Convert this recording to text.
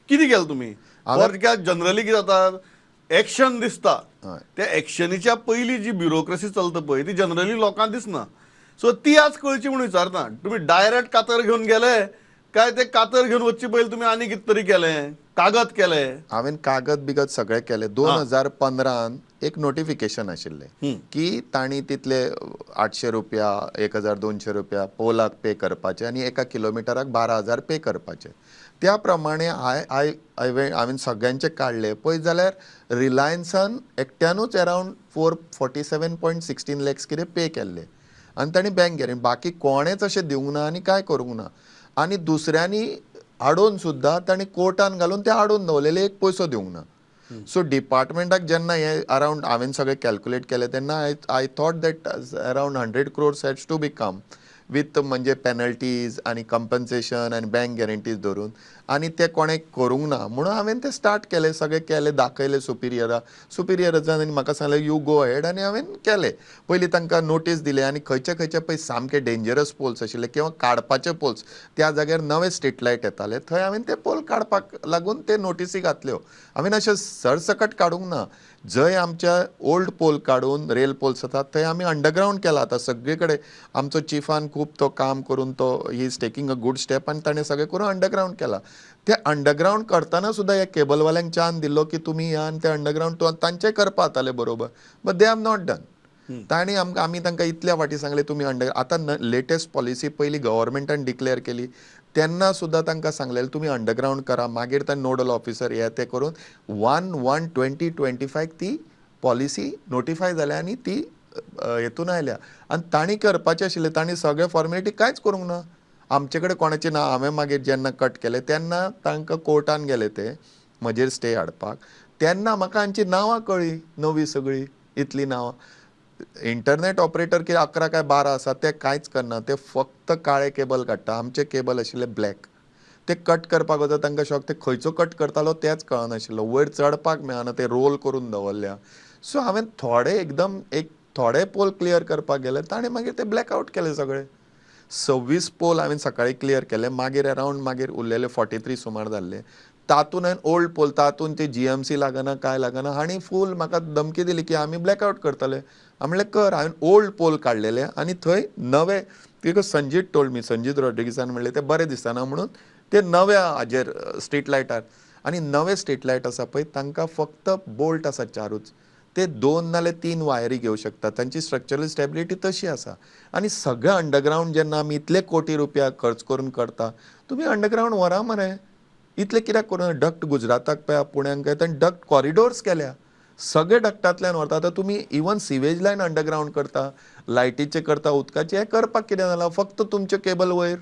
कितें केलें तुमी कित्याक जनरली कितें जाता एक्शन दिसता त्या एक्शनीच्या पयलीं जी ब्युरोक्रेसी चलता पळय ती जनरली लोकांक दिसना. सो ती आज कळची म्हणून विचारता. तुमी डायरेक्ट कातर घेवन गेले काय ते कातर घेवन वचचे पयलीं तुमी आनी कितें तरी केलें, कागद केले? हांवें कागद बिगद सगळें केले. 2015 एक नोटिफिकेशन आशिल्लें की तांणी तितले 800 रुपया 1200 रुपया पोलाक पे करपाचे आनी 1 किलोमिटराक 12,000 पे करपाचे. त्या प्रमाणे हांवें सगळ्यांचे काडले पळयत जाल्यार रिलायन्सान एकट्यानूच अरावंड 447.16 लॅक्स कितें पे केल्ले आनी तांणी बँक गॅरंटी. बाकी कोणेच अशें दिवंक ना आनी काय करूंक ना. आनी दुसऱ्यांनी हाडून सुद्दां तांणी कोर्टान घालून ते हाडून दवरलेले एक पयसो दिवंक ना. सो डिपार्टमेंटाक जेन्ना हे अरावंड हांवें सगळें कॅल्क्युलेट केलें तेन्ना I thought that around 100 crores had to be come with म्हणजे पेनल्टीज आनी कंपन्सेशन आनी बँक गॅरंटीज धरून आनी ते कोणें करूंक ना म्हणून हांवें ते स्टार्ट केले. सगळें केलें, दाखयलें सुपिरियरांनी म्हाका सांगलें यू गो हेड आनी हांवें केलें. पयलीं तांकां नोटीस दिले आनी खंयचे खंयचे पळय सामके डेंजरस पोल्स आशिल्ले किंवा काडपाचे पोल्स त्या जाग्यार नवे स्ट्रीट लायट येताले थंय हांवें ते पोल काडपाक लागून ते नोटीसी घातल्यो. हांवें अशें सरसकट काडूंक ना. जंय आमच्या ओल्ड पोल काडून रेल पोल्स आसात थंय आमी अंडरग्रावंड केला. आतां सगळे कडेन आमचो चिफान खूब तो काम करून तो he is taking a good step आनी ताणें सगळें करून अंडरग्रावंड केला. ते अंडरग्रावंड करतना सुद्दां हे केबलवाल्यांक चान्स दिल्लो की तुमी या आनी ते अंडरग्रावंड तांचेय करपा जाताले बरोबर but they have not done. तांणी आमी तांकां इतल्या फाटी सांगलें तुमी आतां लेटेस्ट पॉलिसी पयली गव्हर्मेंटान डिक्लेअर केली तेन्ना सुद्दां तांकां सांगलेलें तुमी अंडरग्रावंड करा. मागीर तांणी नोडल ऑफिसर हे ते करून 1/1/2025 ती पॉलिसी नोटिफाय जाल्या आनी ती हेतून आयल्या आनी तांणी करपाचें आशिल्लें. तांणी सगळे फॉर्मेलिटी कांयच करूंक ना. आमचे कडेन कोणाचें ना. हांवें मागीर जेन्ना कट केलें तेन्ना तांकां कोर्टान गेले ते म्हजेर स्टे हाडपाक. तेन्ना म्हाका हांची नांवां कळ्ळीं नवीं सगळीं इतलीं नांवां. इंटरनेट ऑपरेटर कितें 11 काय 12 आसा ते कांयच करना. ते फक्त काळे केबल काडटा. आमचे केबल आशिल्ले ब्लॅक. ते कट करपाक वता तांकां शॉक. ते खंयचो कट करतालो तेंच कळनाशिल्लो. वयर चडपाक मेळना ते रोल करून दवरल्या. सो हांवें थोडे पोल क्लियर करपाक गेले ताणें मागीर ते ब्लॅकआउट केले सगळे. 26 पोल हांवें सकाळीं क्लियर केले. मागीर अरावंड मागीर उरलेले 43 सुमार जाल्ले. तातूंत हांवें ओल्ड पोल तातूंत ती GMC लागना काय लागना. हांणी फूल म्हाका धमकी दिली की आमी ब्लॅकआउट करतले. हांवें म्हणलें कर. हांवें ओल्ड पोल काडलेले आनी थंय नवे बिकॉज संजीत रॉड्रिगीसान म्हणलें ते बरें दिसना म्हणून ते नव्या हाजेर स्ट्रीट लायटार आनी नवे स्ट्रीट लायट आसा पळय तांकां फक्त बोल्ट आसा 4च. ते 2 नाल्यार 3 वायरी घेवं शकता. तांची स्ट्रक्चरल स्टेबिलिटी तशी आसा. आनी सगळें अंडरग्रावंड जेन्ना आमी इतले कोटी रुपया खर्च करून करता तुमी अंडरग्रावंड व्हरा मरे. इतले कित्याक करून डक्ट गुजराताक पळय पुण्याक तांणी डक्ट कॉरिडोर्स केल्या. सगळे डक्टांतल्यान व्हरता. आतां तुमी इवन सिवेज लायन अंडरग्रावंड करता, लायटीचे करता, उदकाचे हें करपाक कितें जालां फक्त तुमचे केबल वयर